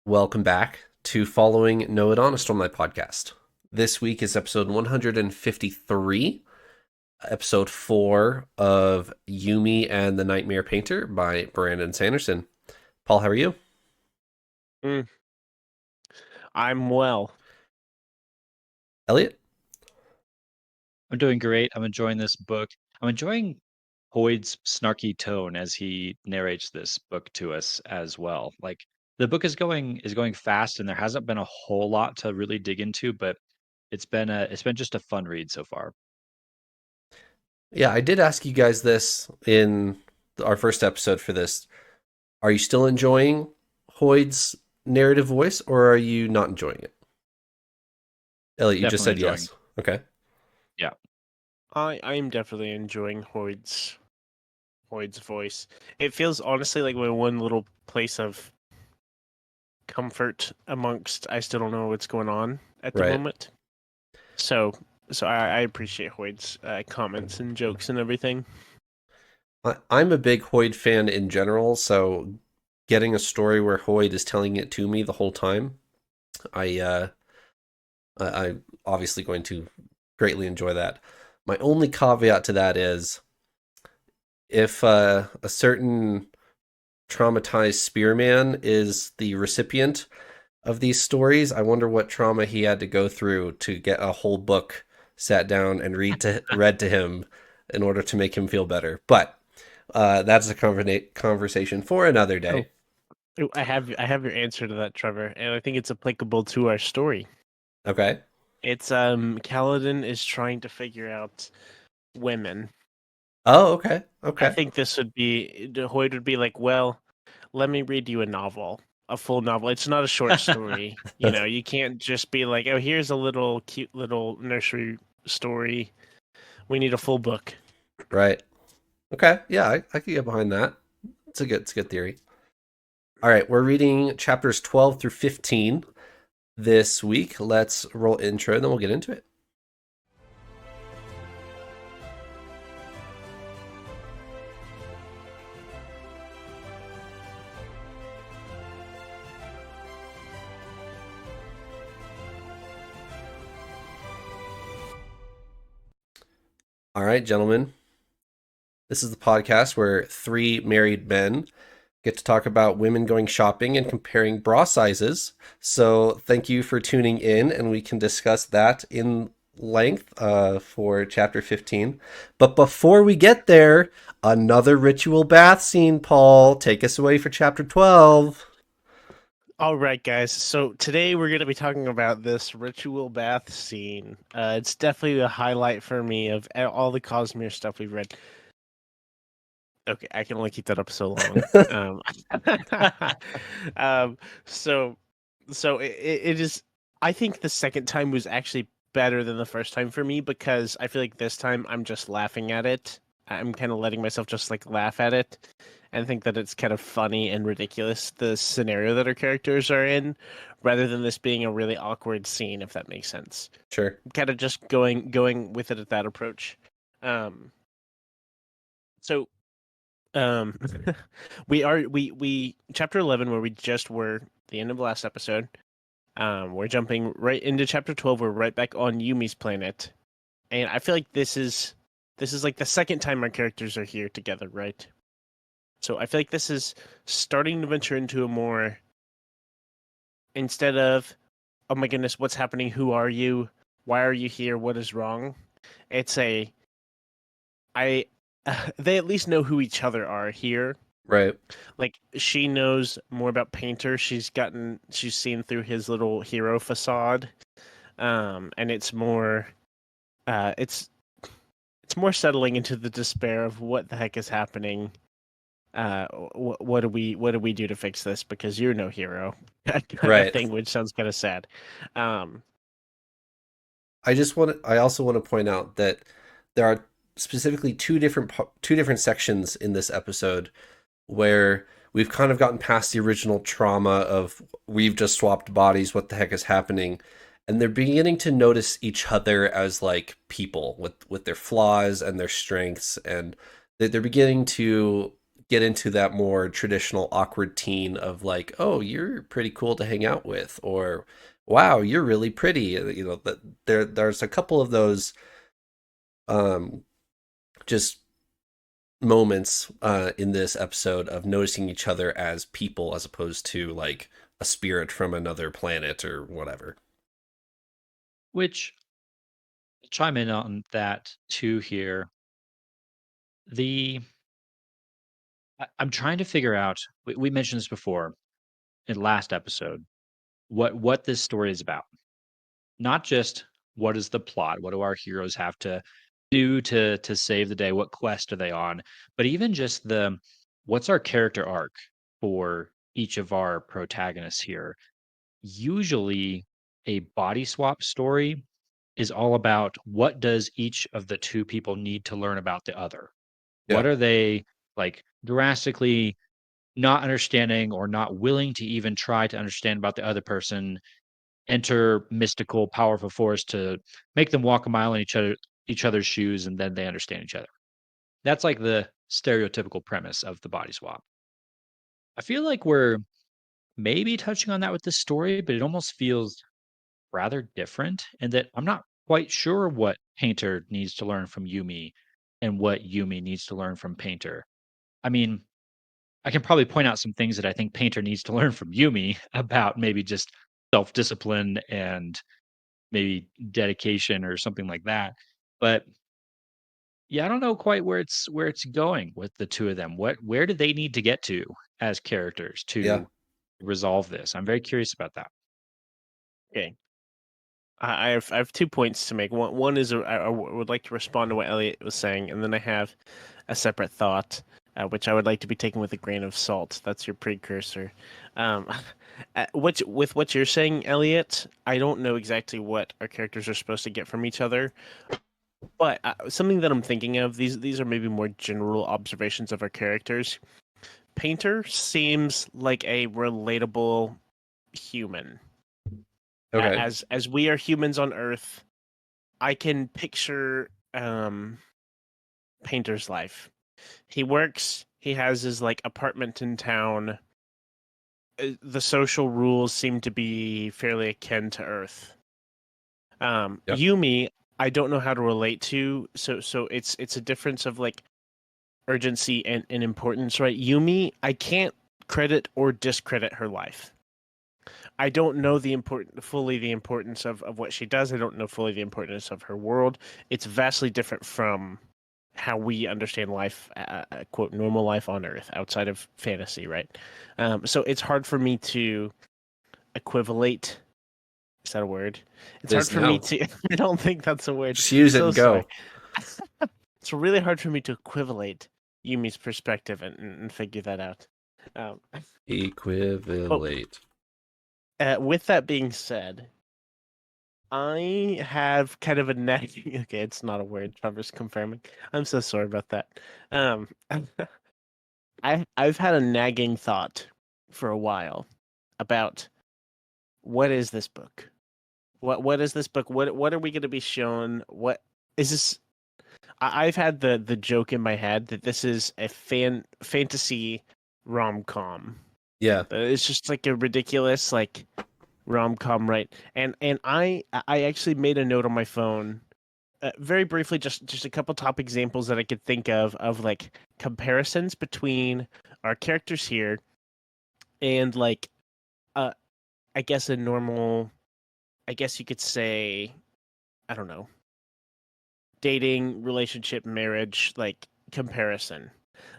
Welcome back to Following Know It On, a Stormlight podcast. This week is episode 153, episode 4 of Yumi and the Nightmare Painter by Brandon Sanderson. Paul, how are you? Mm, I'm well. Elliot? I'm doing great. I'm enjoying this book. I'm enjoying Hoyd's snarky tone as he narrates this book to us as well. Like the book is going fast and there hasn't been a whole lot to really dig into, but it's been just a fun read so far. Yeah, I did ask you guys this in our first episode for this. Are you still enjoying Hoyd's narrative voice, or are you not enjoying it? Elliot, you just Definitely said enjoying. yes. Okay. Yeah. I'm definitely enjoying Hoyd's voice. It feels honestly like my one little place of comfort amongst I still don't know what's going on at the Right. moment. So I appreciate Hoyd's comments and jokes and everything. I'm a big Hoyd fan in general, so getting a story where Hoyd is telling it to me the whole time, I I'm obviously going to greatly enjoy that. My only caveat to that is if a certain traumatized spearman is the recipient of these stories, I wonder what trauma he had to go through to get a whole book sat down and read to him in order to make him feel better. But that's a conversation for another Oh, day. I have your answer to that, Trevor, and I think it's applicable to our story. Okay. It's Kaladin is trying to figure out women. Oh, okay. I Okay. think this would be Hoyd would be like, well, let me read you a novel, a full novel. It's not a short story. You can't just be like, oh, here's a little cute little nursery story. We need a full book. Right. Okay. Yeah, I could get behind that. It's a good theory. All right, we're reading chapters 12 through 15 this week. Let's roll intro and then we'll get into it. All right, gentlemen. This is the podcast where three married men get to talk about women going shopping and comparing bra sizes. So thank you for tuning in, and we can discuss that in length for chapter 15. But before we get there, another ritual bath scene, Paul. Take us away for chapter 12. All right, guys. So today we're going to be talking about this ritual bath scene. It's definitely a highlight for me of all the Cosmere stuff we've read. Okay, I can only keep that up so long. um, so it is. I think the second time was actually better than the first time for me because I feel like this time I'm just laughing at it. I'm kind of letting myself just like laugh at it and think that it's kind of funny and ridiculous the scenario that our characters are in, rather than this being a really awkward scene, if that makes sense. Sure. Kind of just going with it at that approach. Um, so um, we chapter 11 where we just were the end of the last episode. We're jumping right into chapter 12. We're right back on Yumi's planet, and I feel like this is like the second time our characters are here together, right? So I feel like this is starting to venture into a more, instead of, oh my goodness, what's happening? Who are you? Why are you here? What is wrong? It's a I they at least know who each other are here. Right. Like she knows more about Painter. She's seen through his little hero facade. And it's more it's more settling into the despair of what the heck is happening. What do we do to fix this? Because you're no hero, that kind of Right. thing, which sounds kind of sad. Um, I also want to point out that there are specifically two different sections in this episode where we've kind of gotten past the original trauma of we've just swapped bodies, what the heck is happening? And they're beginning to notice each other as like people with their flaws and their strengths, and they're beginning to get into that more traditional awkward teen of like, oh, you're pretty cool to hang out with, or wow, you're really pretty. That there's a couple of those um just moments in this episode of noticing each other as people as opposed to like a spirit from another planet or whatever. Which chime in on that too here. The I'm trying to figure out. We mentioned this before in last episode. What this story is about. Not just what is the plot. What do our heroes have to do to save the day? What quest are they on? But even just the what's our character arc for each of our protagonists here. Usually, a body swap story is all about what does each of the two people need to learn about the other. What Yeah, are they like drastically not understanding or not willing to even try to understand about the other person? Enter mystical, powerful force to make them walk a mile in each other's shoes, and then they understand each other. That's like the stereotypical premise of the body swap. I feel like we're maybe touching on that with this story, but it almost feels rather different in that I'm not quite sure what Painter needs to learn from Yumi and what Yumi needs to learn from Painter. I mean, I can probably point out some things that I think Painter needs to learn from Yumi about maybe just self discipline and maybe dedication or something like that. But yeah, I don't know quite where it's going with the two of them. Where do they need to get to as characters yeah, to resolve this? I'm very curious about that. Okay. I have 2 points to make. One is I would like to respond to what Elliot was saying, and then I have a separate thought, which I would like to be taken with a grain of salt. That's your precursor. Um, with what you're saying, Elliot, I don't know exactly what our characters are supposed to get from each other, but something that I'm thinking of, these are maybe more general observations of our characters. Painter seems like a relatable human. okay, As we are humans on Earth, I can picture Painter's life. He works, he has his like apartment in town. The social rules seem to be fairly akin to Earth. yeah, Yumi, I don't know how to relate to, so it's a difference of like urgency and importance, right? Yumi, I can't credit or discredit her life. I don't know fully the importance of what she does. I don't know fully the importance of her world. It's vastly different from how we understand life, quote, normal life on Earth outside of fantasy, right? So it's hard for me to equivalate. Is that a word? it It's hard is for me now. to. I don't think that's a word. Just use it So and sorry. go. It's really hard for me to equivalate Yumi's perspective and figure that out. Um, but Equivalate. with that being said, I have kind of a nagging. Okay, it's not a word. Trevor's confirming. I'm so sorry about that. Um, I've had a nagging thought for a while about what is this book? What is this book? What are we going to be shown? What is this? I've had the joke in my head that this is a fantasy rom com. Yeah, It's just like a ridiculous like rom com, right? And I actually made a note on my phone, very briefly, just a couple top examples that I could think of like comparisons between our characters here and like uh I guess a normal, I guess you could say, I don't know, dating, relationship, marriage, like comparison.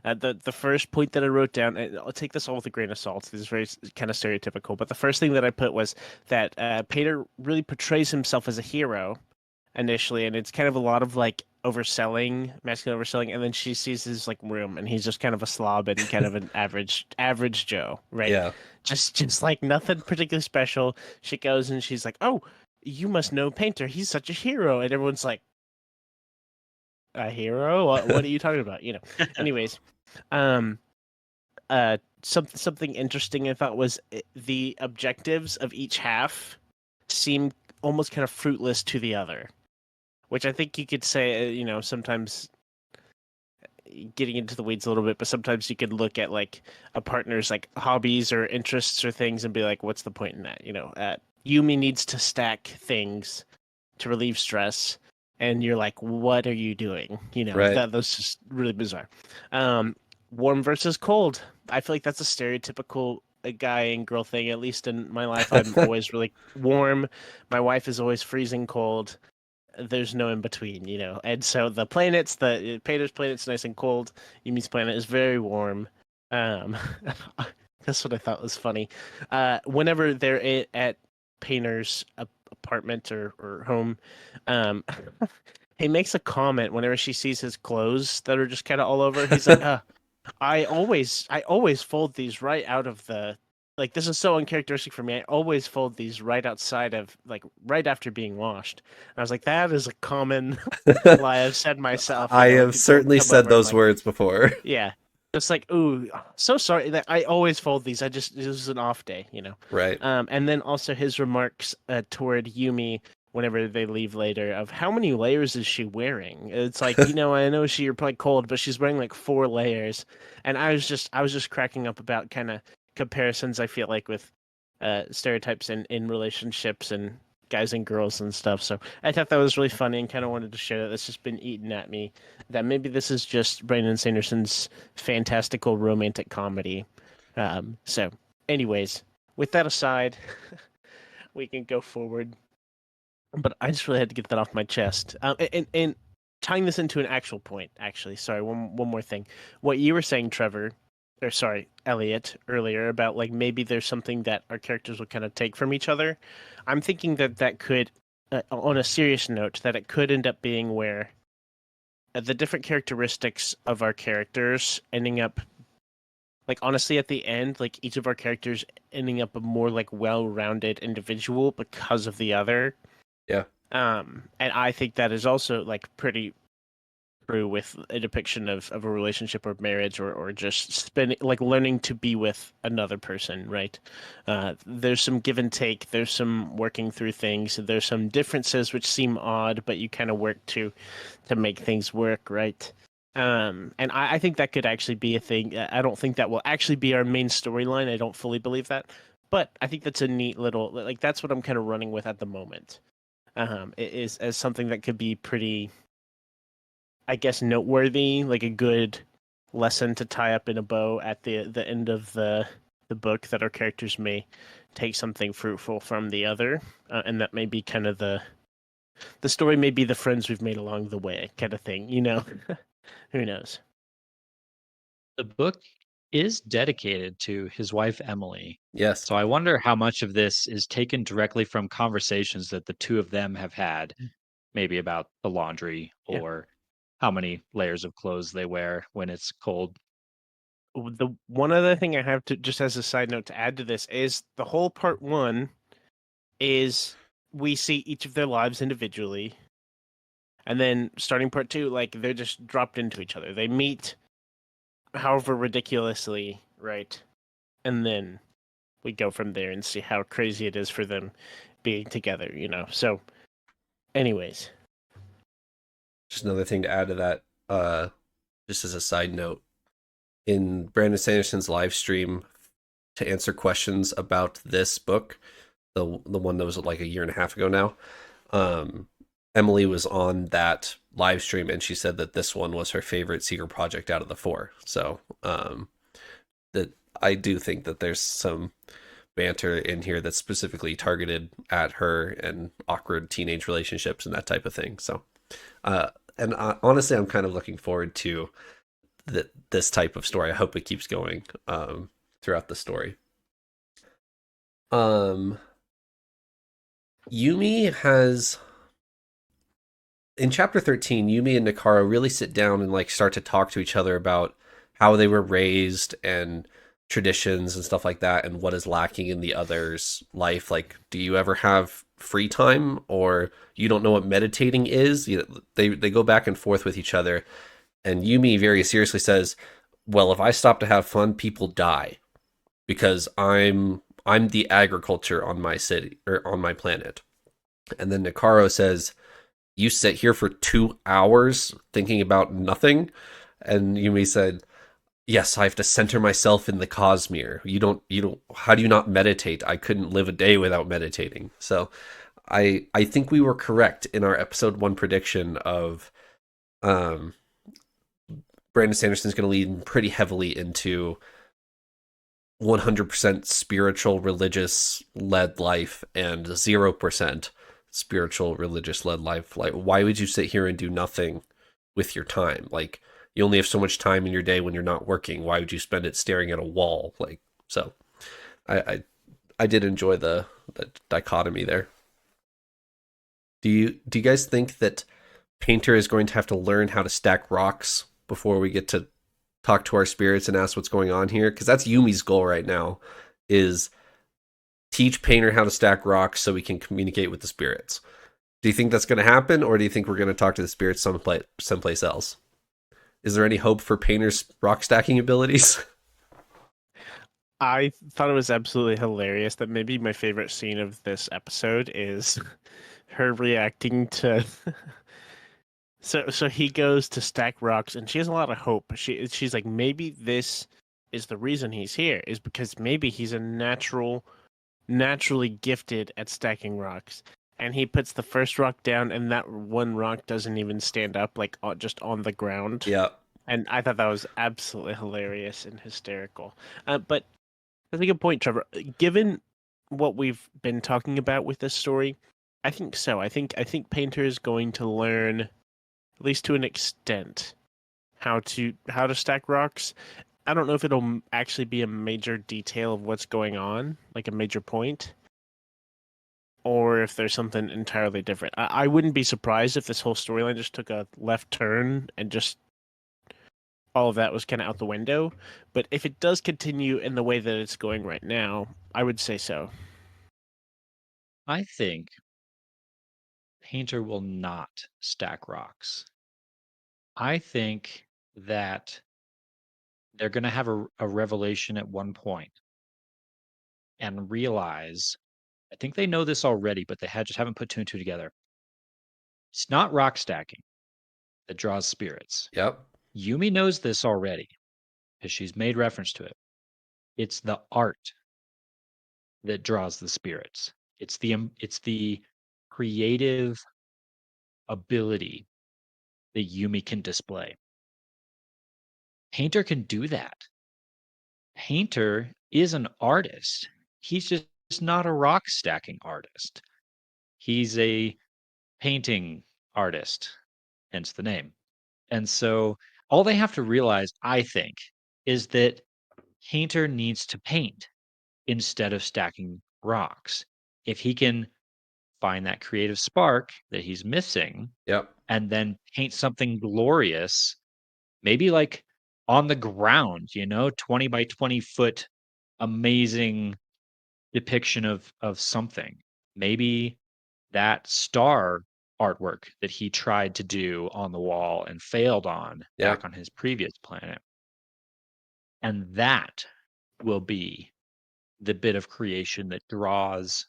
The first point that I wrote down, and I'll take this all with a grain of salt. This is very kind of stereotypical, but the first thing that I put was that Pater really portrays himself as a hero initially, and it's kind of a lot of like overselling, masculine overselling, and then she sees his like room, and he's just kind of a slob and kind of an average Joe, right? yeah. Just like nothing particularly special. She goes and she's like, "Oh, you must know Painter. He's such a hero," and everyone's like, "A hero? What are you talking about?" You know. Anyways, um, something interesting I thought was the objectives of each half seem almost kind of fruitless to the other, which I think you could say, sometimes getting into the weeds a little bit, but sometimes you could look at like a partner's like hobbies or interests or things and be like, what's the point in that? Yumi needs to stack things to relieve stress, and you're like, what are you doing? Right. That's just really bizarre. Warm versus cold. I feel like that's a stereotypical guy and girl thing. At least in my life, I'm always really warm. My wife is always freezing cold. There's no in between, And so the Pater's planet's nice and cold. Yumi's planet is very warm. Um, that's what I thought was funny. Whenever they're at Painter's apartment or home, um, he makes a comment whenever she sees his clothes that are just kind of all over. He's like, I always fold these right out of the like this is so uncharacteristic for me. I always fold these right outside of like right after being washed. And I was like, that is a common lie I've said myself. I When have people certainly come said over, I'm those like, words before. yeah. Just like, ooh, so sorry that I always fold these. This is an off day. Right. And then also his remarks toward Yumi whenever they leave later of how many layers is she wearing? It's like, I know you're probably cold, but she's wearing like 4 layers. And I was just cracking up about kind of comparisons I feel like with stereotypes in relationships and guys and girls and stuff. So I thought that was really funny and kind of wanted to share that. That's just been eaten at me. That maybe this is just Brandon Sanderson's fantastical romantic comedy. So, anyways, with that aside, we can go forward. But I just really had to get that off my chest. And tying this into an actual point, actually, sorry, one more thing. What you were saying, Trevor, or sorry, Elliot, earlier about like maybe there's something that our characters will kind of take from each other. I'm thinking that could, on a serious note, that it could end up being where the different characteristics of our characters ending up, like honestly, at the end, like each of our characters ending up a more like well-rounded individual because of the other. Yeah. And I think that is also like pretty true with a depiction of a relationship or marriage or just spending like learning to be with another person, right? There's some give and take, there's some working through things, there's some differences which seem odd, but you kind of work to make things work, right? And I think that could actually be a thing. I don't think that will actually be our main storyline. I don't fully believe that, but I think that's a neat little like that's what I'm kind of running with at the moment. It is as something that could be pretty, I guess, noteworthy, like a good lesson to tie up in a bow at the end of the book that our characters may take something fruitful from the other, and that may be kind of the story may be the friends we've made along the way kind of thing, Who knows? The book is dedicated to his wife Emily. Yes. So I wonder how much of this is taken directly from conversations that the two of them have had, maybe about the laundry Yeah. or how many layers of clothes they wear when it's cold. The one other thing I have to just as a side note to add to this is the whole part 1 is we see each of their lives individually, and then starting part 2, like they're just dropped into each other. They meet however ridiculously, right? And then we go from there and see how crazy it is for them being together, So, anyways. Just another thing to add to that, just as a side note, in Brandon Sanderson's live stream to answer questions about this book, the one that was like a year and a half ago now, Emily was on that live stream and she said that this one was her favorite secret project out of the 4. So that I do think that there's some banter in here that's specifically targeted at her and awkward teenage relationships and that type of thing. So and honestly, I'm kind of looking forward to this type of story. I hope it keeps going throughout the story. Yumi has, in chapter 13, Yumi and Nikaro really sit down and like start to talk to each other about how they were raised and traditions and stuff like that, and what is lacking in the other's life. Like, do you ever have free time, or you don't know what meditating is? They go back and forth with each other, and Yumi very seriously says, well, if I stop to have fun, people die because I'm the agriculture on my city or on my planet. And then Nikaro says, you sit here for 2 hours thinking about nothing. And Yumi said, yes, I have to center myself in the Cosmere. You don't, how do you not meditate? I couldn't live a day without meditating. So I think we were correct in our episode 1 prediction of um Brandon Sanderson's going to lean pretty heavily into 100% spiritual religious led life and 0% spiritual religious led life. Like, why would you sit here and do nothing with your time? Like, you only have so much time in your day when you're not working. Why would you spend it staring at a wall? Like, so I did enjoy the dichotomy there. Do you guys think that Painter is going to have to learn how to stack rocks before we get to talk to our spirits and ask what's going on here? Because that's Yumi's goal right now, is teach Painter how to stack rocks so we can communicate with the spirits. Do you think that's going to happen, or do you think we're going to talk to the spirits someplace else? Is there any hope for Painter's rock stacking abilities? I thought it was absolutely hilarious that maybe my favorite scene of this episode is her reacting to so he goes to stack rocks and she has a lot of hope. She's like, maybe this is the reason he's here, is because maybe he's a naturally gifted at stacking rocks. And he puts the first rock down and that one rock doesn't even stand up, like just on the ground. Yeah. And I thought that was absolutely hilarious and hysterical. But that's a good point, Trevor. Given what we've been talking about with this story, I think so. I think Painter is going to learn, at least to an extent, how to stack rocks. I don't know if it'll actually be a major detail of what's going on, like a major point, or if there's something entirely different. I wouldn't be surprised if this whole storyline just took a left turn and just all of that was kind of out the window. But if it does continue in the way that it's going right now, I would say so. I think Painter will not stack rocks. I think that they're going to have a revelation at one point and realize, I think they know this already, but they just haven't put two and two together. It's not rock stacking that draws spirits. Yep. Yumi knows this already because she's made reference to it. It's the art that draws the spirits. It's the creative ability that Yumi can display. Painter can do that. Painter is an artist. He's just not a rock stacking artist. He's a painting artist, hence the name. And so all they have to realize, I think, is that Painter needs to paint instead of stacking rocks. If he can find that creative spark that he's missing Yep. and then paint something glorious, maybe like on the ground, 20 by 20 foot amazing depiction of something. Maybe that star artwork that he tried to do on the wall and failed on back Yep. on his previous planet. And that will be the bit of creation that draws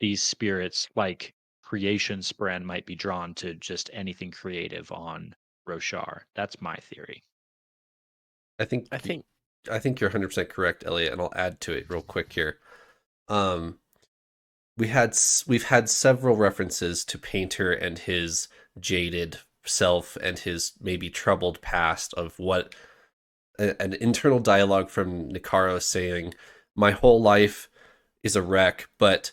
these spirits, like creation spren might be drawn to just anything creative on Roshar. That's my theory. I think I think I think you're 100% correct, Elliot, and I'll add to it real quick here. Um, we've had several references to Painter and his jaded self and his maybe troubled past of what an internal dialogue from Nicaro saying, "My whole life is a wreck, but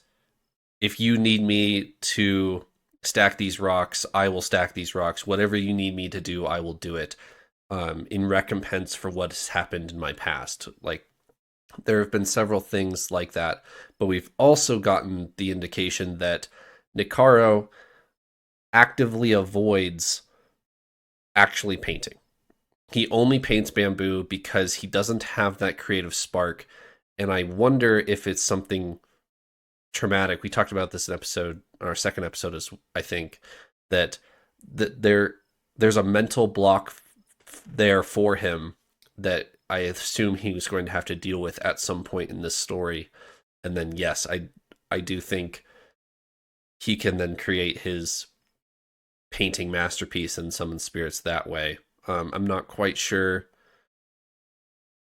if you need me to stack these rocks, I will stack these rocks. Whatever you need me to do, I will do it. In recompense for what has happened in my past." Like, there have been several things like that, but we've also gotten the indication that Nicaro actively avoids actually painting. He only paints bamboo because he doesn't have that creative spark. And I wonder if it's something traumatic. We talked about this in our second episode, is I think that there's a mental block there for him that I assume he was going to have to deal with at some point in this story. And then yes, I do think he can then create his painting masterpiece and summon spirits that way. I'm not quite sure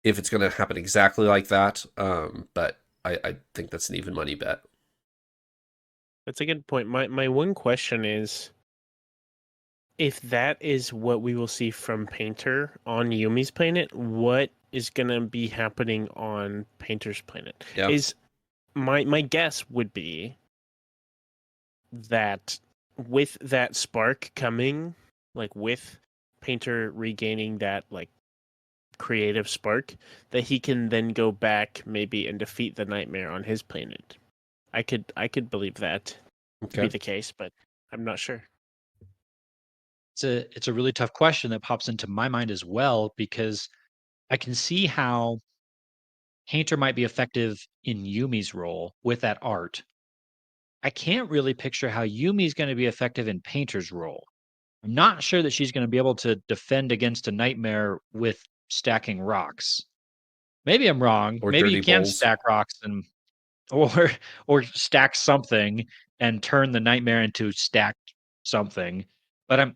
if it's going to happen exactly like that, but I think that's an even money bet. That's a good point. My one question is, if that is what we will see from Painter on Yumi's planet, what is gonna be happening on Painter's planet? Yeah. Is my guess would be that with that spark coming, like with Painter regaining that like creative spark, that he can then go back maybe and defeat the nightmare on his planet. I could believe that to be Okay. the case, but I'm not sure. It's a really tough question that pops into my mind as well, because I can see how Painter might be effective in Yumi's role with that art. I can't really picture how Yumi's going to be effective in Painter's role. I'm not sure that she's going to be able to defend against a nightmare with stacking rocks. Maybe I'm wrong. Or Maybe you dirty can bowls. stack rocks and or or stack something and turn the nightmare into stacked something. But it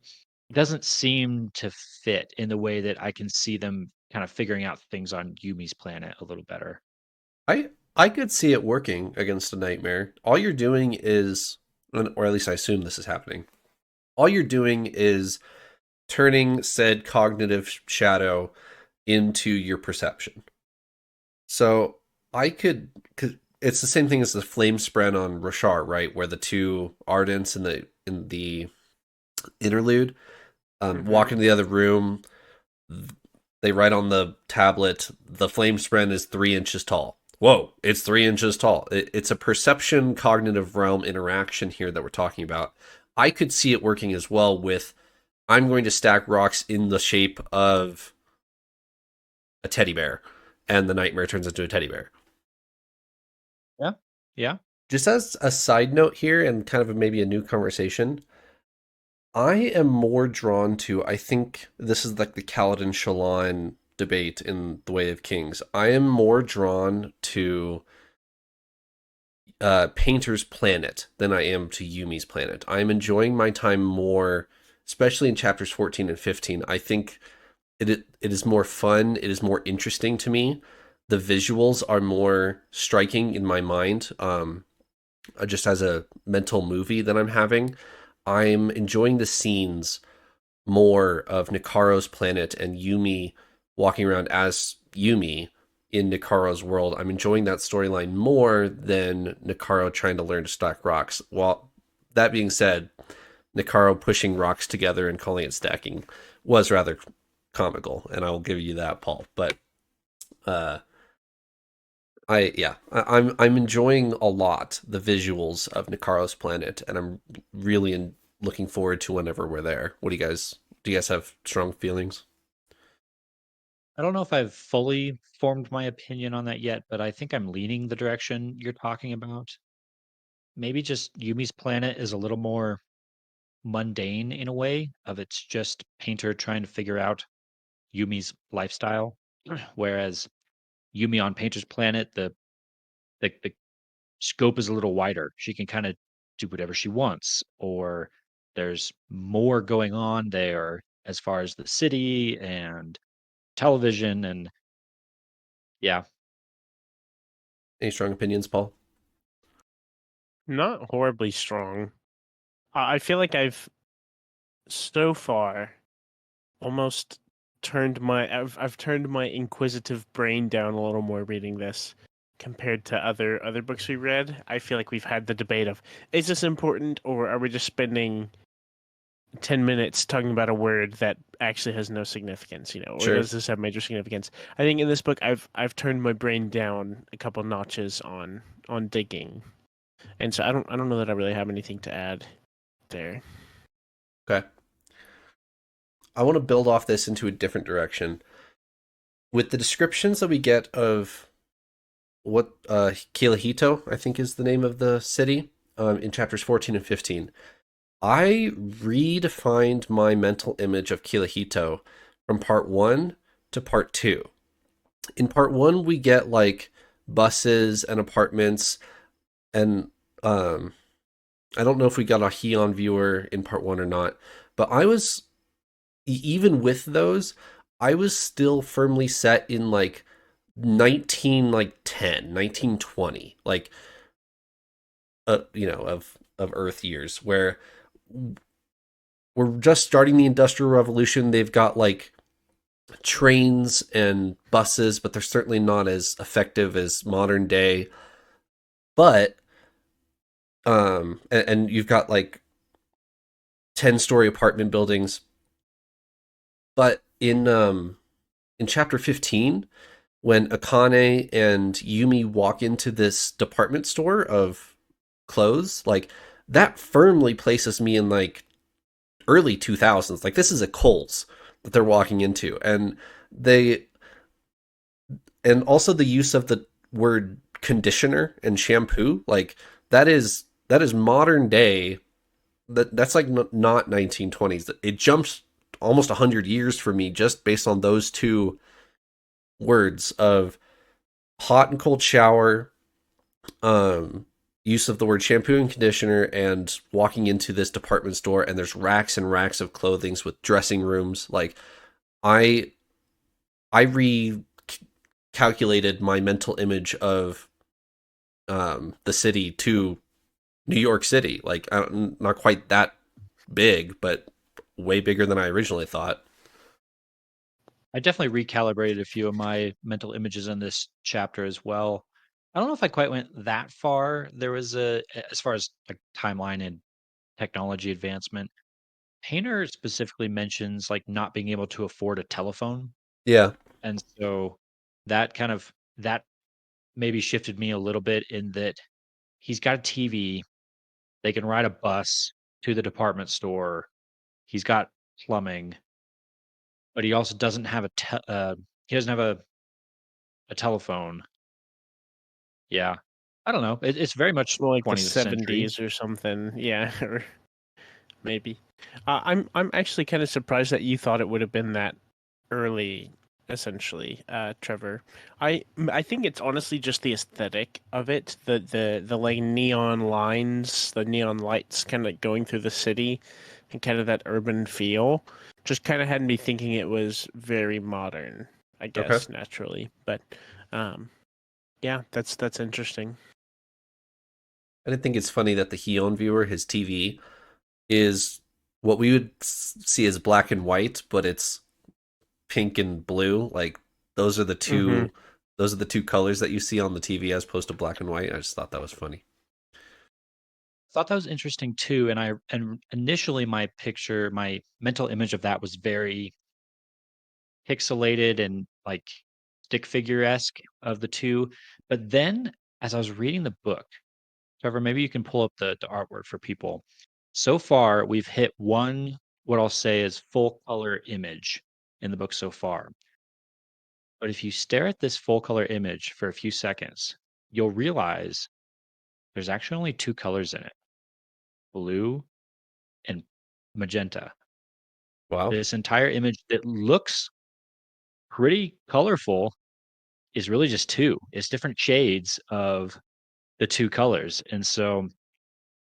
doesn't seem to fit in the way that I can see them kind of figuring out things on Yumi's planet a little better. I could see it working against a nightmare. All you're doing is, or at least I assume this is happening. All you're doing is turning said cognitive shadow into your perception. So I could, cause it's the same thing as the flame spread on Roshar, right? Where the two ardents in the interlude walk Mm-hmm. into the other room. They write on the tablet, the flame spread is 3 inches tall. Whoa, it's 3 inches tall. It's a perception cognitive realm interaction here that we're talking about. I could see it working as well with I'm going to stack rocks in the shape of a teddy bear, and the nightmare turns into a teddy bear. Yeah. Yeah. Just as a side note here, and kind of maybe a new conversation, I am more drawn to, I think this is like the Kaladin Shallan debate in The Way of Kings. I am more drawn to Painter's planet than I am to Yumi's planet. I'm enjoying my time more, especially in chapters 14 and 15. I think it is more fun, it is more interesting to me. The visuals are more striking in my mind, just as a mental movie that I'm having. I'm enjoying the scenes more of Nikaro's planet and Yumi walking around as Yumi in Nikaro's world. I'm enjoying that storyline more than Nikaro trying to learn to stack rocks. Well, that being said, Nikaro pushing rocks together and calling it stacking was rather comical, and I will give you that, Paul. But uh, I'm enjoying a lot the visuals of Nikaro's planet, and I'm really looking forward to whenever we're there. What do you guys have strong feelings? I don't know if I've fully formed my opinion on that yet, but I think I'm leaning the direction you're talking about. Maybe just Yumi's planet is a little more mundane in a way of it's just Painter trying to figure out Yumi's lifestyle, whereas Yumi on Painter's planet, the scope is a little wider. She can kind of do whatever she wants, or there's more going on there as far as the city and television and yeah. Any strong opinions, Paul? Not horribly strong. I feel like I've so far almost I've turned my inquisitive brain down a little more reading this compared to other books we read. I feel like we've had the debate of, is this important, or are we just spending 10 minutes talking about a word that actually has no significance, or Sure. does this have major significance? I think in this book I've turned my brain down a couple notches on digging. And so I don't know that I really have anything to add there. Okay. I want to build off this into a different direction. With the descriptions that we get of what Kilahito, I think is the name of the city, in chapters 14 and 15, I redefined my mental image of Kilahito from part 1 to part 2. In part 1, we get like buses and apartments, and I don't know if we got a Heian viewer in part 1 or not, but I was even with those, I was still firmly set in like 19 like 10, 1920, like of Earth years, where we're just starting the Industrial Revolution. They've got like trains and buses, but they're certainly not as effective as modern day. But and you've got like 10-story apartment buildings. But in chapter 15, when Akane and Yumi walk into this department store of clothes, like that firmly places me in like early 2000s. Like this is a Kohl's that they're walking into, and they and also the use of the word conditioner and shampoo, like that is modern day. That's like not 1920s. It jumps almost 100 years for me just based on those two words of hot and cold shower, um use of the word shampoo and conditioner, and walking into this department store and there's racks and racks of clothings with dressing rooms. Like I I recalculated my mental image of the city to New York City. Like not quite that big, but way bigger than I originally thought. I definitely recalibrated a few of my mental images in this chapter as well. I don't know if I quite went that far. There was as far as like timeline and technology advancement, Painter specifically mentions like not being able to afford a telephone. Yeah. And so that maybe shifted me a little bit in that he's got a TV, they can ride a bus to the department store. He's got plumbing, but he also doesn't have he doesn't have a telephone. Yeah. I don't know. It's very much Well, like the 20th century. 70s or something. Yeah, or maybe. I'm actually kind of surprised that you thought it would have been that early, essentially, Trevor. I think it's honestly just the aesthetic of it, the like neon lines, the neon lights kind of going through the city, and kind of that urban feel. Just kind of had me thinking it was very modern, I Okay. guess, naturally. But um, yeah, that's interesting. I didn't think it's funny that the Heon viewer, his TV, is what we would see as black and white, but it's pink and blue. Like those are the Mm-hmm. two those are the two colors that you see on the TV as opposed to black and white. I just thought that was funny. Thought that was interesting too. And initially my mental image of that was very pixelated and like stick figure-esque of the two. But then as I was reading the book, Trevor, maybe you can pull up the artwork for people. So far, we've hit one, what I'll say is full color image in the book so far. But if you stare at this full color image for a few seconds, you'll realize there's actually only two colors in it, blue and magenta. Wow. This entire image that looks pretty colorful is really just two. It's different shades of the two colors. And so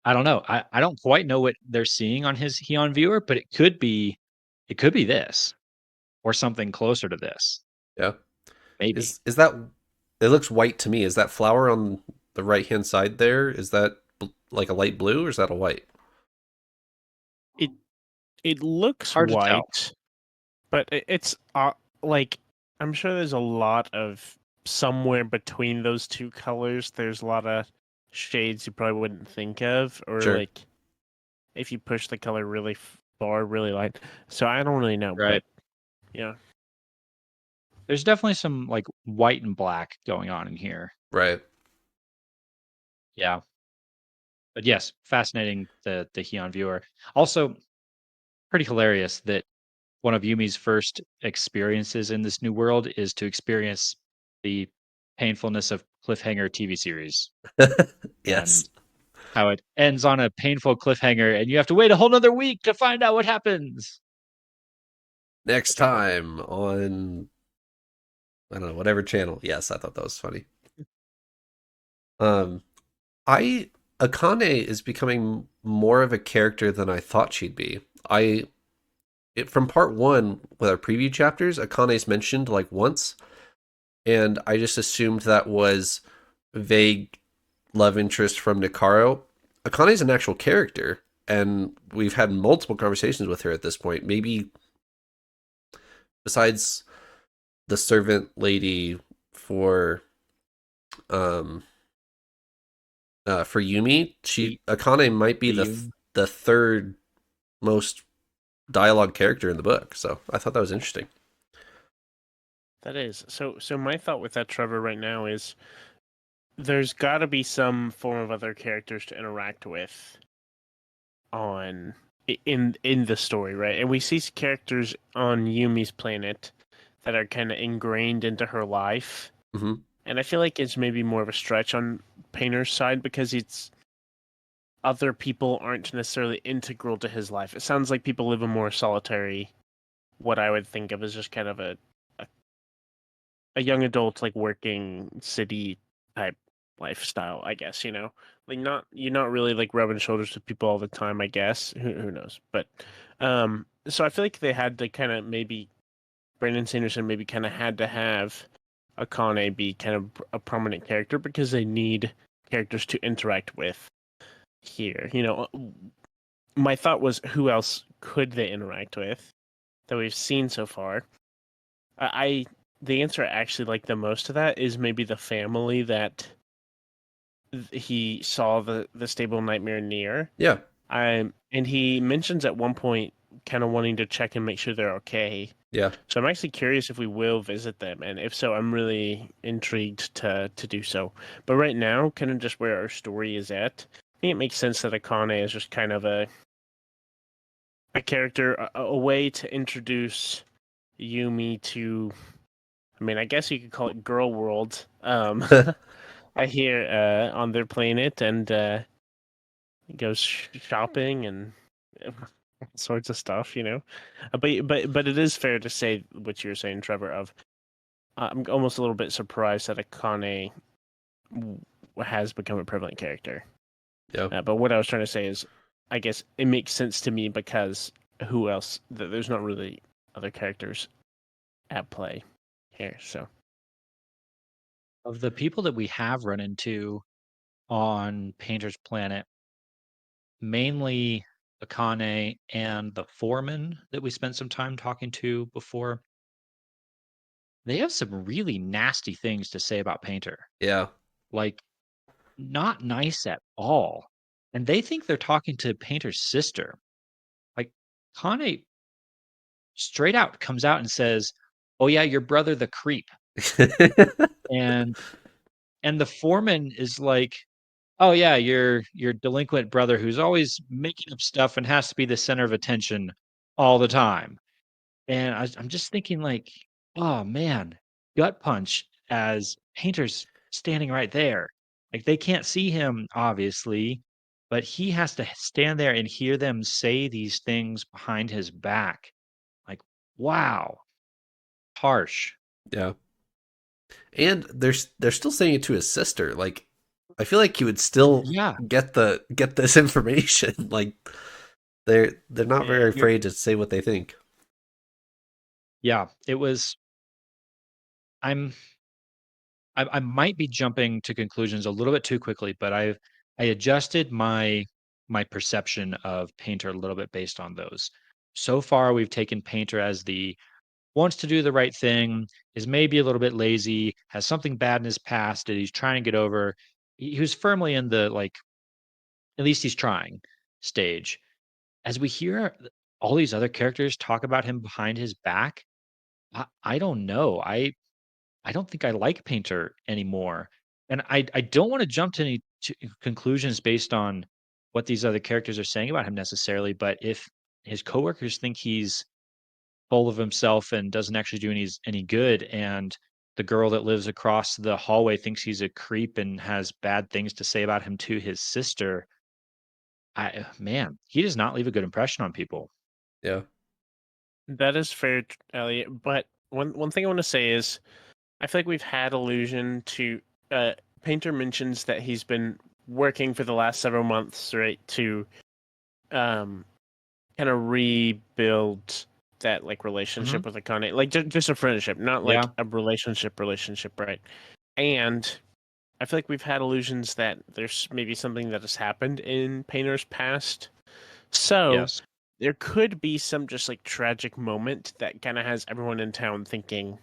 I don't know. I don't quite know what they're seeing on his Heon viewer, but it could be this or something closer to this. Yeah. Maybe. Is that it looks white to me. Is that flower on the right-hand side there? Is that like a light blue or is that a white? It it looks Hard to tell. white, but it's like I'm sure there's a lot of somewhere between those two colors. There's a lot of shades you probably wouldn't think of, or Sure. like if you push the color really far, really light. So I don't really know, Right. but yeah. There's definitely some like white and black going on in here. Right. Yeah. But yes, fascinating the Heon viewer. Also pretty hilarious that one of Yumi's first experiences in this new world is to experience the painfulness of cliffhanger TV series Yes. and how it ends on a painful cliffhanger and you have to wait a whole nother week to find out what happens. Next Which I love. time on I don't know, whatever channel. Yes, I thought that was funny. Um I Akane is becoming more of a character than I thought she'd be. from part one with our preview chapters, Akane's mentioned like once, and I just assumed that was vague love interest from Nikaro. Akane's an actual character, and we've had multiple conversations with her at this point. Maybe besides the servant lady for um for Yumi, Akane might be the third most dialogue character in the book. So I thought that was interesting. That is. So my thought with that, Trevor, right now is there's got to be some form of other characters to interact with on in the story, right? And we see characters on Yumi's planet that are kind of ingrained into her life. Mm-hmm. And I feel like it's maybe more of a stretch on Painter's side because it's other people aren't necessarily integral to his life. It sounds like people live a more solitary, what I would think of as just kind of a young adult, like working city type lifestyle, I guess, like you're not really like rubbing shoulders with people all the time, I guess. Who knows? But so I feel like they had to kind of maybe Brandon Sanderson maybe kind of had to have Akane be kind of a prominent character because they need characters to interact with here. My thought was who else could they interact with that we've seen so far? I the answer I actually like the most to that is maybe the family that he saw the stable nightmare near. Yeah. And he mentions at one point kind of wanting to check and make sure they're okay. Yeah. So I'm actually curious if we will visit them, and if so, I'm really intrigued to do so. But right now, kind of just where our story is at, I think it makes sense that Akane is just kind of a character, a way to introduce Yumi to. I mean, I guess you could call it Girl World. I hear on their planet and goes shopping and all sorts of stuff. But it is fair to say what you're saying, Trevor. Of I'm almost a little bit surprised that Akane has become a prevalent character. Yeah. But what I was trying to say is, I guess it makes sense to me because who else? There's not really other characters at play here. So Of the people that we have run into on Painter's Planet, mainly Akane and the foreman that we spent some time talking to before, they have some really nasty things to say about Painter. Yeah. Like, not nice at all. And they think they're talking to Painter's sister. Like, Kane straight out comes out and says, "Oh yeah, your brother the creep." And the foreman is like, "Oh yeah, your delinquent brother who's always making up stuff and has to be the center of attention all the time." And I'm just thinking like, "Oh man, gut punch," as Painter's standing right there. Like they can't see him obviously, but he has to stand there and hear them say these things behind his back. Like, wow, harsh. Yeah. And they're still saying it to his sister. Like, I feel like he would still Yeah, get this information. Like, they're not very you're afraid to say what they think. yeah. It was. I'm I might be jumping to conclusions a little bit too quickly, but I adjusted my perception of Painter a little bit based on those. So far, we've taken Painter as the wants to do the right thing, is maybe a little bit lazy, has something bad in his past that he's trying to get over. He was firmly in the like, at least he's trying stage. As we hear all these other characters talk about him behind his back, I don't know. I don't think I like Painter anymore. And I don't want to jump to any conclusions based on what these other characters are saying about him necessarily, but if his coworkers think he's full of himself and doesn't actually do any good, and the girl that lives across the hallway thinks he's a creep and has bad things to say about him to his sister, man, he does not leave a good impression on people. Yeah. That is fair, Elliot. But one thing I want to say is I feel like we've had allusion to Painter mentions that he's been working for the last several months, right, to kind of rebuild that like Hmm. relationship with Akane, like just a friendship, not like Yeah. a relationship, right? And I feel like we've had illusions that there's maybe something that has happened in Painter's past. So Yes. there could be some just like tragic moment that kind of has everyone in town thinking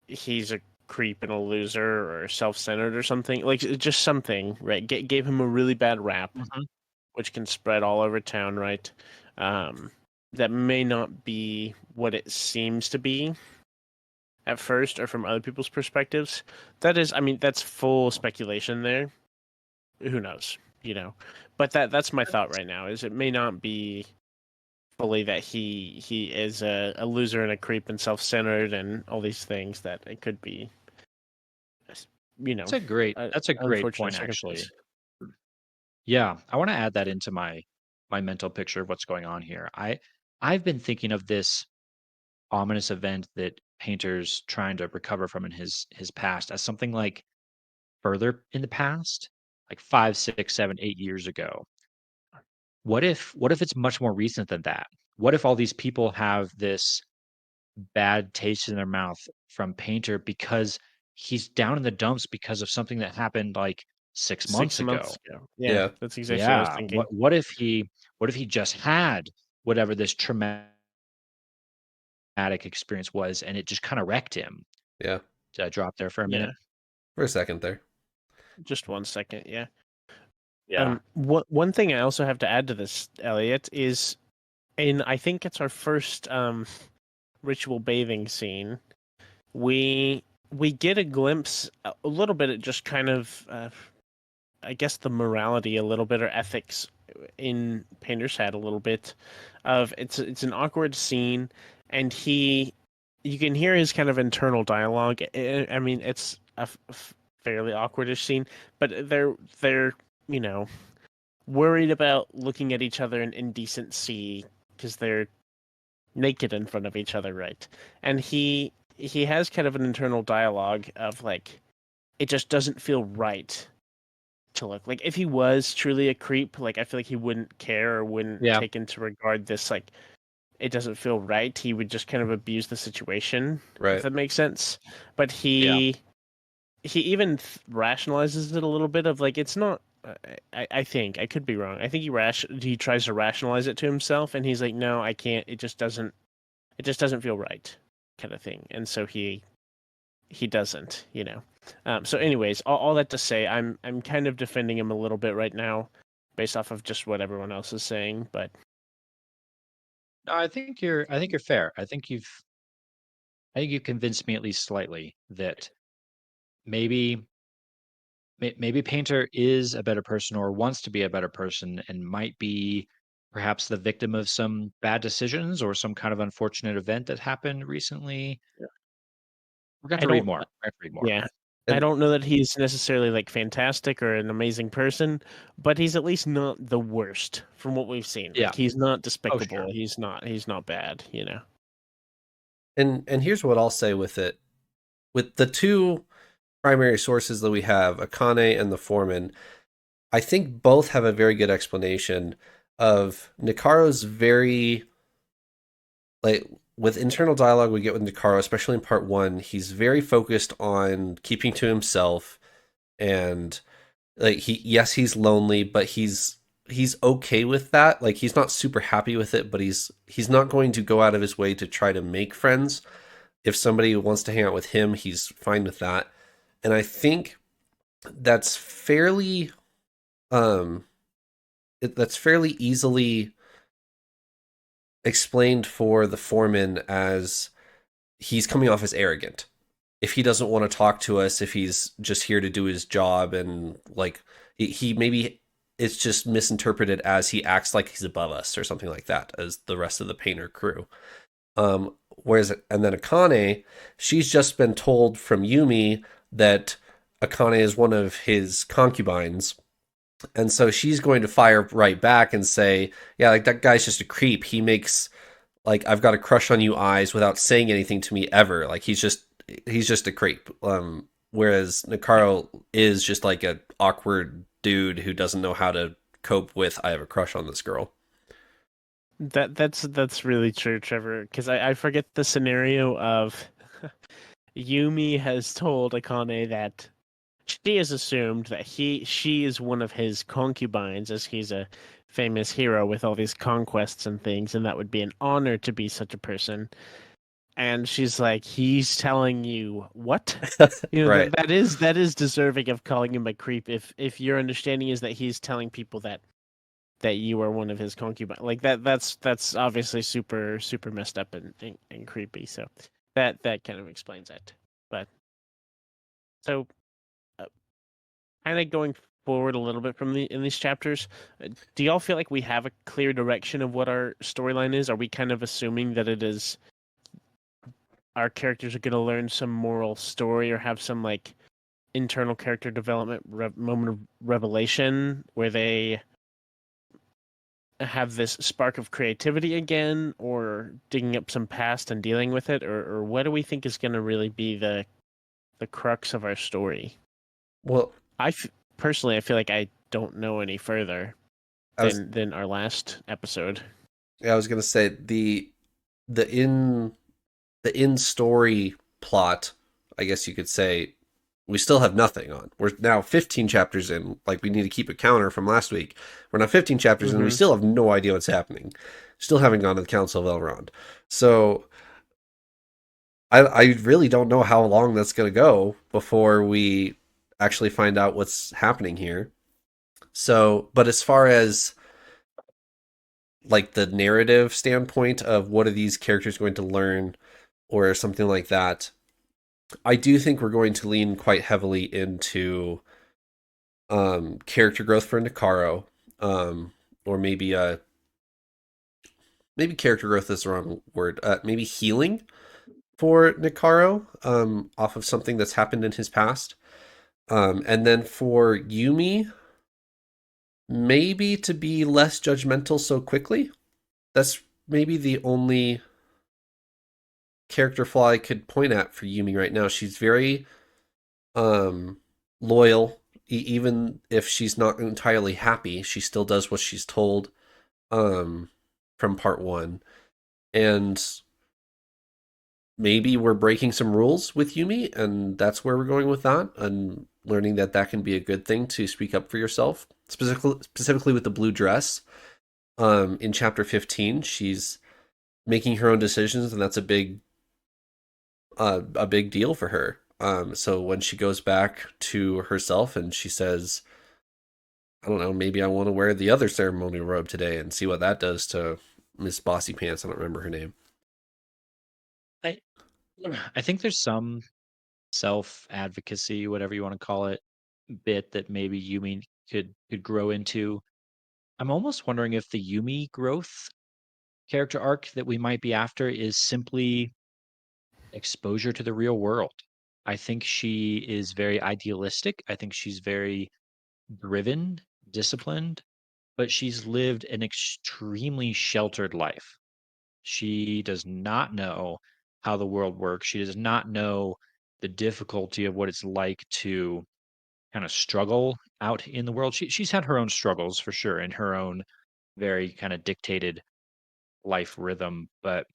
he's a creep and a loser or self-centered or something. Like just something, right? Gave him a really bad rap, Hmm. which can spread all over town, right? Um, that may not be what it seems to be at first or from other people's perspectives. That is, I mean, that's full speculation there. Who knows, you know? But that's my thought right now. Is it may not be fully that he is a loser and a creep and self-centered and all these things. That it could be, you know, That's a great unfortunate point, circumstance. actually. Yeah, I want to add that into my mental picture of what's going on here. I've been thinking of this ominous event that Painter's trying to recover from in his past as something like further in the past, like 5, 6, 7, 8 years ago. What if it's much more recent than that? What if all these people have this bad taste in their mouth from Painter because he's down in the dumps because of something that happened like 6 months 6 months ago? ago. Yeah, Yeah. that's exactly what I was Yeah. thinking. What if he just had whatever this traumatic experience was and it just kind of wrecked him? Yeah. Did I drop there for a Yeah, minute? For a second there. just 1 second. Yeah. Yeah. One thing I also have to add to this, Elliot, is in I think it's our first ritual bathing scene. We we get a glimpse, a little bit at just kind of I guess the morality a little bit or ethics in Painter's head a little bit of it's an awkward scene and you can hear his kind of internal dialogue. I mean it's a fairly awkwardish scene, but they're you know worried about looking at each other in indecency because they're naked in front of each other, right? And he has kind of an internal dialogue of like it just doesn't feel right to look like if he was truly a creep, like I feel like he wouldn't care or wouldn't Yeah. take into regard this like it doesn't feel right. He would just kind of abuse the situation, if Right. that makes sense. But Yeah. he even rationalizes it a little bit of like it's not I think I could be wrong. I think he tries to rationalize it to himself and he's like no, I can't. It just doesn't feel right kind of thing. And so he doesn't, you know. So, anyways, all that to say, I'm kind of defending him a little bit right now, based off of just what everyone else is saying. But No, I think you're fair. I think you convinced me at least slightly that maybe maybe Painter is a better person or wants to be a better person and might be perhaps the victim of some bad decisions or some kind of unfortunate event that happened recently. We're going to I have to read don't, more. I have to read more. yeah, I And don't know that he's necessarily like fantastic or an amazing person, but he's at least not the worst from what we've seen. Yeah. Like he's not Oh, sure. despicable. He's not bad. You know. and here's what I'll say with it. With the two primary sources that we have, Akane and the foreman, I think both have a very good explanation of Nikaro's very like with internal dialogue we get with Nikaro, especially in part one, he's very focused on keeping to himself and like he's lonely, but he's okay with that. Like he's not super happy with it, but he's not going to go out of his way to try to make friends. If somebody wants to hang out with him, he's fine with that. And I think that's fairly um that's fairly easily explained for the foreman as he's coming off as arrogant. If he doesn't want to talk to us, if he's just here to do his job and like he maybe it's just misinterpreted as he acts like he's above us or something like that as the rest of the painter crew. Whereas and then Akane, she's just been told from Yumi that Akane is one of his concubines. And so she's going to fire right back and say, yeah, like that guy's just a creep. He makes like I've got a crush on you eyes without saying anything to me ever. Like he's just a creep. Whereas Nikaro is just like a awkward dude who doesn't know how to cope with I have a crush on this girl. That's really true, Trevor. Because I forget the scenario of Yumi has told Akane that she has assumed that she is one of his concubines, as he's a famous hero with all these conquests and things, and that would be an honor to be such a person. And she's like, he's telling you what? You know, Right. that is deserving of calling him a creep if your understanding is that he's telling people that you are one of his concubines. Like that's obviously super messed up and creepy. So that kind of explains it. But so uh, kind of going forward a little bit from in these chapters, do y'all feel like we have a clear direction of what our storyline is? Are we kind of assuming that it is our characters are going to learn some moral story or have some like internal character development moment of revelation where they have this spark of creativity again, or digging up some past and dealing with it, or what do we think is going to really be the crux of our story? Well, Personally, I feel like I don't know any further I was than our last episode. I was gonna say the in the in story plot, I guess you could say, we still have nothing on. We're now 15 chapters in. Like, we need to keep a counter from last week. We're now 15 chapters in, and we Mm-hmm. still have no idea what's happening. Still haven't gone to the Council of Elrond. So I really don't know how long that's going to go before we actually find out what's happening here. So, but as far as like the narrative standpoint of what are these characters going to learn or something like that, I do think we're going to lean quite heavily into character growth for Nikaro, or maybe character growth is the wrong word. Maybe healing for Nikaro, off of something that's happened in his past. And then for Yumi, maybe to be less judgmental so quickly. That's maybe the only character flaw I could point at for Yumi right now. She's very um loyal, even if she's not entirely happy. She still does what she's told, um from part one. And maybe we're breaking some rules with Yumi, and that's where we're going with that, and learning that that can be a good thing to speak up for yourself, specifically with the blue dress. In chapter 15, she's making her own decisions, and that's a big deal for her. So when she goes back to herself and she says, I don't know, maybe I want to wear the other ceremonial robe today and see what that does to Miss Bossy Pants. I don't remember her name. I I think there's some self-advocacy, whatever you want to call it, bit that maybe Yumi could grow into. I'm almost wondering if the Yumi growth character arc that we might be after is simply exposure to the real world. I think she is very idealistic. I think she's very driven, disciplined, but she's lived an extremely sheltered life. She does not know how the world works. She does not know the difficulty of what it's like to kind of struggle out in the world. She's had her own struggles for sure in her own very kind of dictated life rhythm, but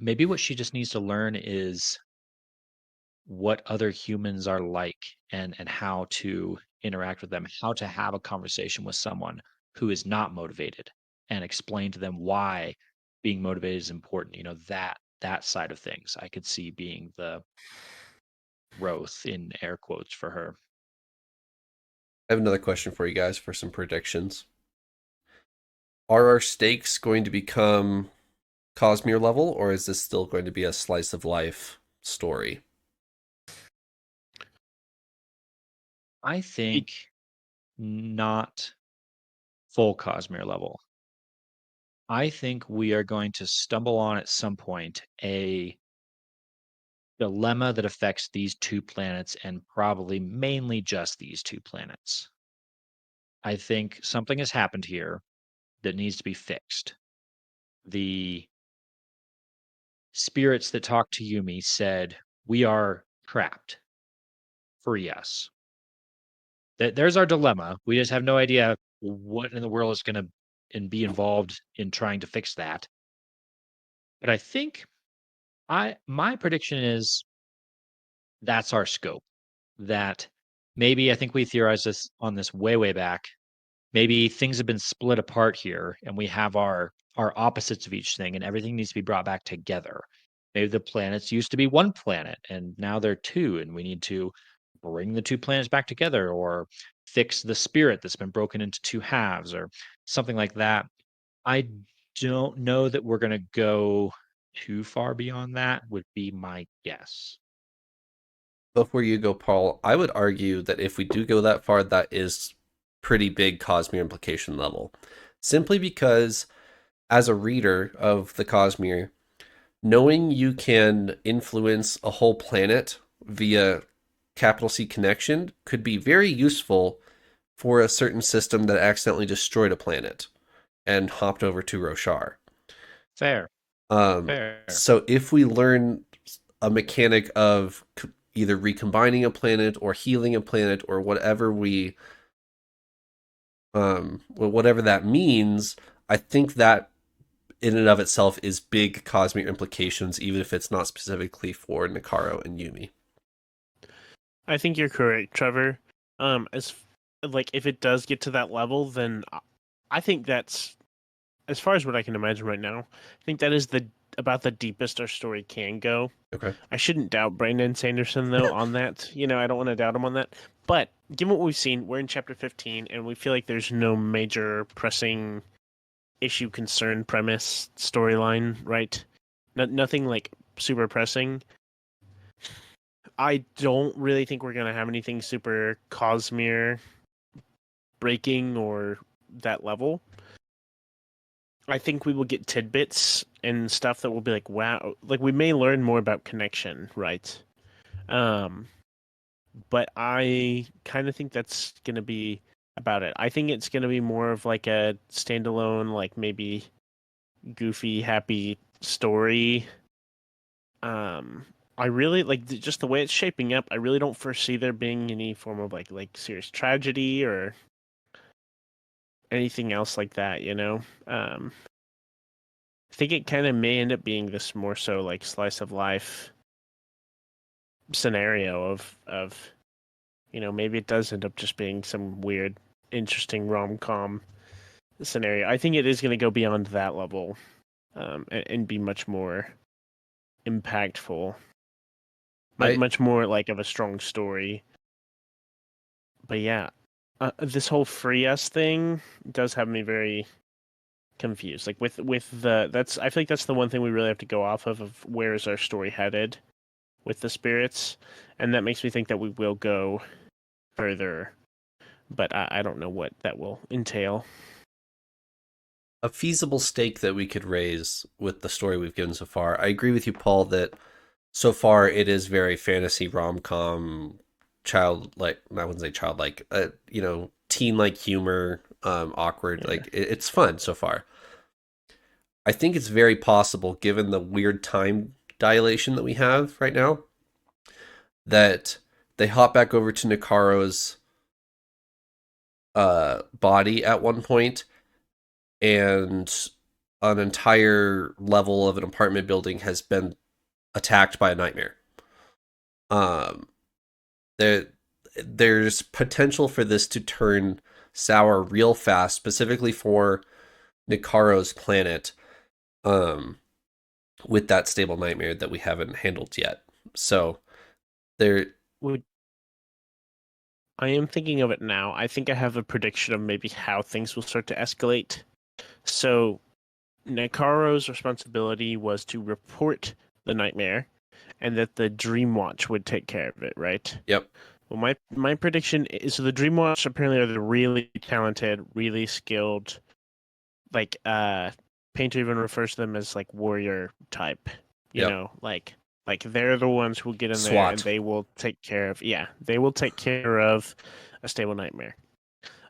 maybe what she just needs to learn is what other humans are like and how to interact with them, how to have a conversation with someone who is not motivated and explain to them why being motivated is important. You know, that side of things I could see being the growth in air quotes for her. I have another question for you guys for some predictions. Are our stakes going to become Cosmere level, or is this still going to be a slice of life story? I think not full Cosmere level. I think we are going to stumble on at some point a dilemma that affects these two planets and probably mainly just these two planets. I think something has happened here that needs to be fixed. The spirits that talked to Yumi said, "We are trapped. Free us." There's our dilemma. We just have no idea what in the world is going to and be involved in trying to fix that. But I think my prediction is that's our scope. That maybe I think we theorized this on this way back. Maybe things have been split apart here, and we have our opposites of each thing, and everything needs to be brought back together. Maybe the planets used to be one planet, and now they're two, and we need to bring the two planets back together, or fix the spirit that's been broken into two halves, or something like that. I don't know that we're going to go too far beyond that, would be my guess. Before you go, Paul, I would argue that if we do go that far, that is pretty big Cosmere implication level. Simply because, as a reader of the Cosmere, knowing you can influence a whole planet via capital C connection could be very useful for a certain system that accidentally destroyed a planet and hopped over to Roshar. Fair. Um, Fair. so if we learn a mechanic of either recombining a planet or healing a planet or whatever that means, I think that in and of itself is big cosmic implications, even if it's not specifically for Nikaro and Yumi. I think you're correct, Trevor. As like if it does get to that level, then I think that's, as far as what I can imagine right now, I think that is about the deepest our story can go. Okay. I shouldn't doubt Brandon Sanderson though on that. I don't want to doubt him on that. But given what we've seen, we're in chapter 15, and we feel like there's no major pressing issue, concern, premise, storyline, right? Nothing like super pressing. I don't really think we're gonna have anything super Cosmere breaking or that level. I think we will get tidbits and stuff that will be like, wow, like we may learn more about connection, right? Um, but I kind of think that's gonna be about it. I think it's gonna be more of like a standalone, like maybe goofy, happy story. I really like just the way it's shaping up. I really don't foresee there being any form of like serious tragedy or anything else like that. I think it kind of may end up being this more so like slice of life scenario of maybe it does end up just being some weird, interesting rom-com scenario. I think it is going to go beyond that level, and be much more impactful, I much more like of a strong story. But yeah, this whole free us thing does have me very confused. Like with the that's I feel like that's the one thing we really have to go off of where is our story headed with the spirits, and that makes me think that we will go further, but I don't know what that will entail. a feasible stake that we could raise with the story we've given so far. I agree with you, Paul, that so far it is very fantasy rom-com, childlike. I wouldn't say childlike. Teen-like humor, awkward. Yeah. Like it's fun so far. I think it's very possible, given the weird time dilation that we have right now, that they hop back over to Nikaro's body at one point, and an entire level of an apartment building has been attacked by a nightmare. Um, there, there's potential for this to turn sour real fast, specifically for Nikaro's planet, um, with that stable nightmare that we haven't handled yet. So there, Would I am thinking of it now. I think I have a prediction of maybe how things will start to escalate. So Nakaro's responsibility was to report the nightmare, and that the Dreamwatch would take care of it, right? yep, Well, my prediction is, so the Dreamwatch apparently are the really talented, really skilled, like Painter even refers to them as like warrior type. yep, Like they're the ones who will get in there and SWAT. they will take care of, yeah, they will take care of a stable nightmare.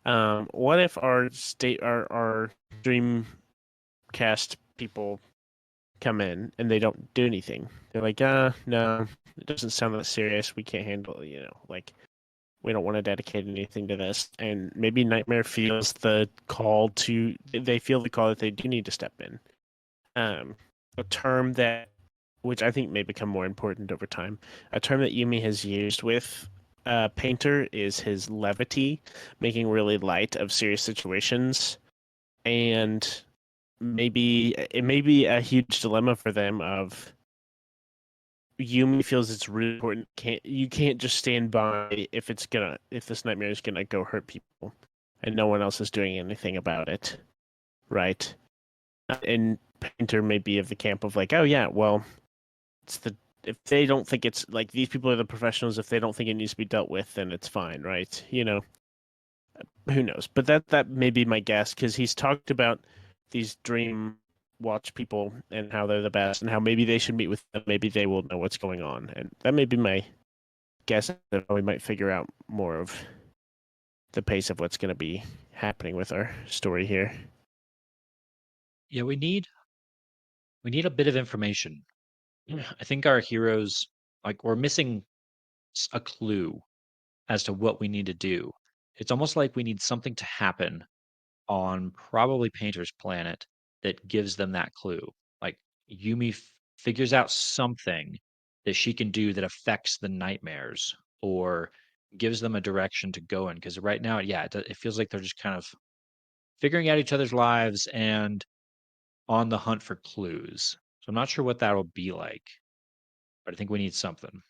What if our Dreamcast people come in and they don't do anything? They're like, no, it doesn't sound that serious. We can't handle it, like We don't want to dedicate anything to this. And maybe Nightmare feels the call to, they feel the call that they do need to step in. A term that, which I think may become more important over time, a term that Yumi has used with Painter is his levity, making really light of serious situations. And maybe it may be a huge dilemma for them of Yumi feels it's really important. You can't just stand by if this nightmare is gonna go hurt people, and no one else is doing anything about it, right? And Painter may be of the camp of like, oh yeah, well, it's the if they don't think it's like these people are the professionals, if they don't think it needs to be dealt with, then it's fine, right? Who knows? But that may be my guess because he's talked about these dream watch people and how they're the best and how maybe they should meet with them. Maybe they will know what's going on, and that may be my guess that we might figure out more of the pace of what's going to be happening with our story here. Yeah, we need a bit of information. I think our heroes, like, we're missing a clue as to what we need to do. It's almost like we need something to happen on probably Painter's planet that gives them that clue. Like Yumi figures out something that she can do that affects the nightmares or gives them a direction to go in. Because right now, yeah, it feels like they're just kind of figuring out each other's lives and on the hunt for clues. So I'm not sure what that'll be like, but I think we need something.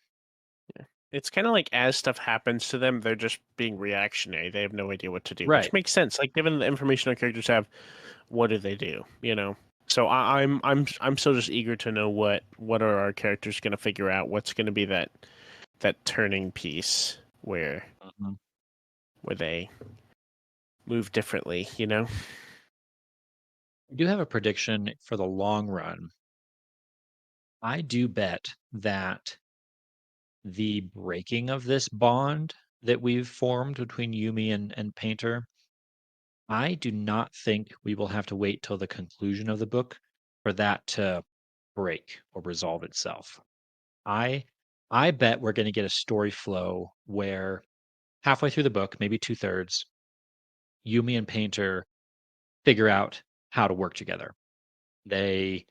It's kind of like as stuff happens to them, they're just being reactionary. They have no idea what to do, which Right. makes sense. Like given the information our characters have, what do they do? So I'm still just eager to know what are our characters going to figure out. What's going to be that turning piece Mhm. where they move differently. I do have a prediction for the long run. I do bet that the breaking of this bond that we've formed between Yumi and Painter, I do not think we will have to wait till the conclusion of the book for that to break or resolve itself. I I bet we're going to get a story flow where halfway through the book, maybe two-thirds, Yumi and Painter figure out how to work together. They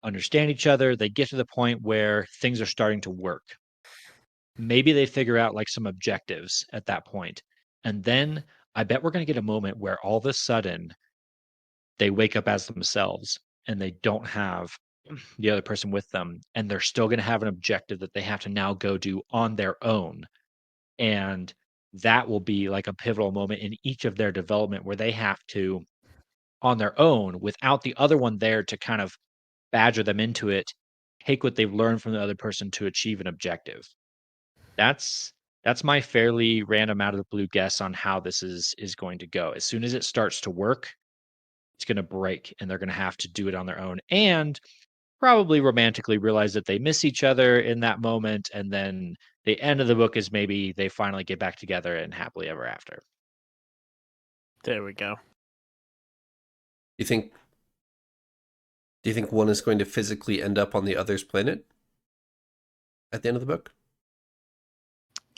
understand each other, they get to the point where things are starting to work. Maybe they figure out like some objectives at that point. And then I bet we're going to get a moment where all of a sudden they wake up as themselves and they don't have the other person with them. And they're still going to have an objective that they have to now go do on their own. And that will be like a pivotal moment in each of their development where they have to, on their own, without the other one there to kind of badger them into it, take what they've learned from the other person to achieve an objective. That's that's my fairly random out of the blue guess on how this is going to go. As soon as it starts to work, it's going to break and they're going to have to do it on their own and probably romantically realize that they miss each other in that moment and then the end of the book is maybe they finally get back together and happily ever after. There we go. You think? Do you think one is going to physically end up on the other's planet at the end of the book?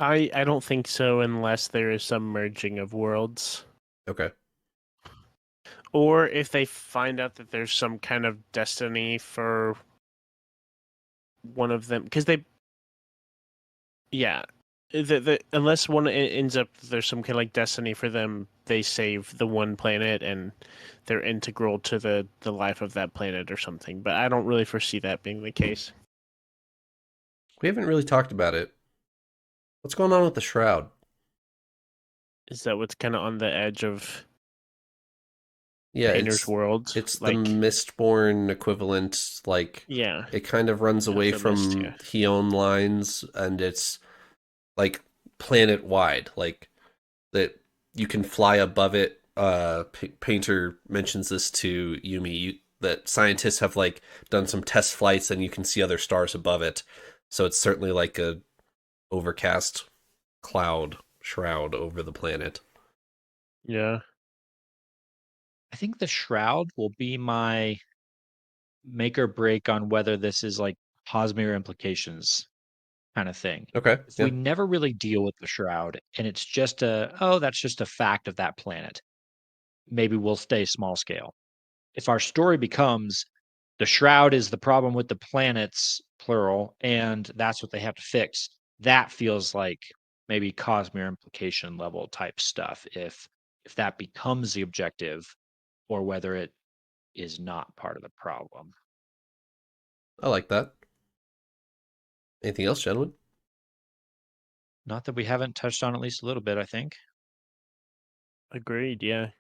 I don't think so unless there is some merging of worlds. Okay. Or if they find out that there's some kind of destiny for one of them, because yeah, unless one ends up there's some kind of like destiny for them, they save the one planet and they're integral to the life of that planet or something. But I don't really foresee that being the case. We haven't really talked about it. What's going on with the shroud? Is that what's kind of on the edge of Yeah, Painter's world? it's the Like, Mistborn equivalent. Like yeah, it kind of runs of away the mist. from Yeah, Heon lines, and it's like planet wide. Like that you can fly above it. Painter mentions this to Yumi that scientists have like done some test flights, and you can see other stars above it. So it's certainly like a overcast cloud shroud over the planet. yeah. I think the shroud will be my make or break on whether this is like Cosmere implications. kind of thing. Okay. If Yeah. we never really deal with the shroud and it's just that's just a fact of that planet, maybe we'll stay small scale. If our story becomes the shroud is the problem with the planets, plural, and that's what they have to fix, that feels like maybe Cosmere implication level type stuff. If that becomes the objective, or whether it is not part of the problem. I like that. Anything else, gentlemen? Not that we haven't touched on at least a little bit, I think. Agreed. Yeah.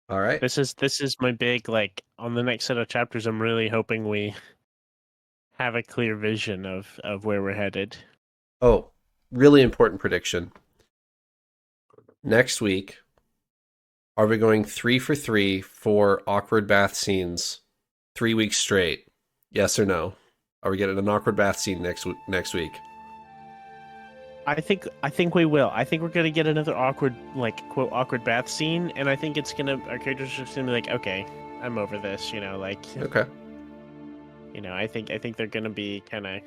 All right. This is my big, like, on the next set of chapters. I'm really hoping we have a clear vision of where we're headed. Oh, really important prediction. Next week, are we going 3 for awkward bath scenes 3 weeks straight? Yes or no? Are we getting an awkward bath scene next week? I think we will. I think we're gonna get another awkward, like, quote, awkward bath scene, and I think it's gonna, our characters are just gonna be like, okay, I'm over this, you know, like, Okay. you know, I think they're gonna be kind of,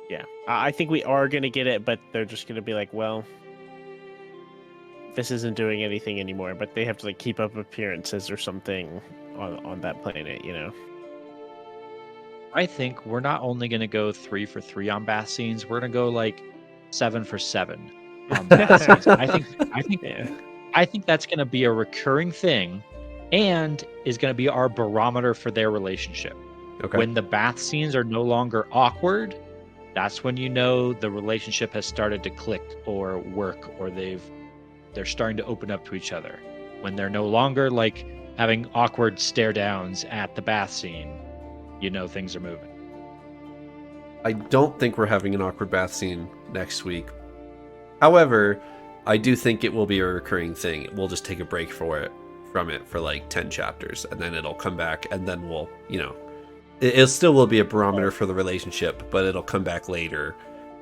yeah. I think we are gonna get it, but they're just gonna be like, well, this isn't doing anything anymore. But they have to, like, keep up appearances or something on that planet, you know. I think we're not only going to go 3 for 3 on bath scenes, we're going to go like 7 for 7 on bath scenes. Yeah. I think that's going to be a recurring thing and is going to be our barometer for their relationship. Okay. When the bath scenes are no longer awkward, that's when you know the relationship has started to click or work, or they're starting to open up to each other. When they're no longer like having awkward stare downs at the bath scene, you know things are moving. I don't think we're having an awkward bath scene next week. However, I do think it will be a recurring thing. We'll just take a break from it for like 10 chapters, and then it'll come back, and then we'll, you know, it still will be a barometer for the relationship, but it'll come back later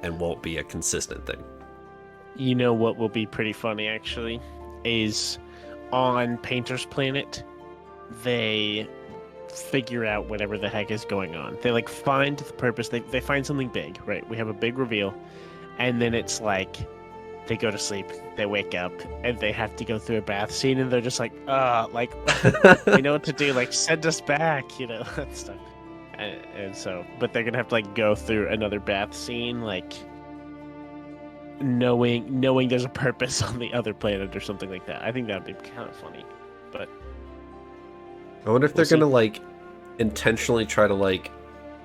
and won't be a consistent thing. You know what will be pretty funny, actually, is on Painter's Planet, they figure out whatever the heck is going on. They, like, find the purpose. They find something big, right? We have a big reveal, and then it's like they go to sleep, they wake up, and they have to go through a bath scene, and they're just like, like, we know what to do, like, send us back, you know, that stuff. And so, but they're gonna have to, like, go through another bath scene, like, knowing there's a purpose on the other planet or something like that. I think that would be kind of funny, but I wonder if We'll they're gonna like intentionally try to like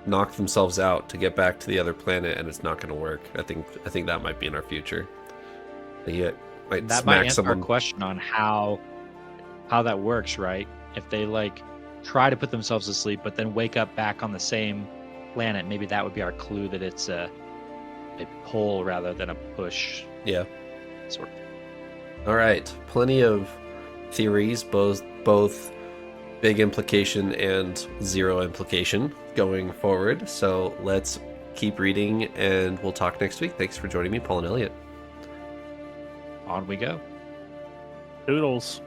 knock themselves out to get back to the other planet, and it's not gonna work. I think that might be in our future. They might That smack might answer someone. our question on how that works, right? If they like try to put themselves to sleep but then wake up back on the same planet, maybe that would be our clue that it's a pull rather than a push. Yeah. Sort of. All right. Plenty of theories, both big implication and zero implication going forward. So let's keep reading, and we'll talk next week. Thanks for joining me, Paul and Elliot. On we go. Toodles.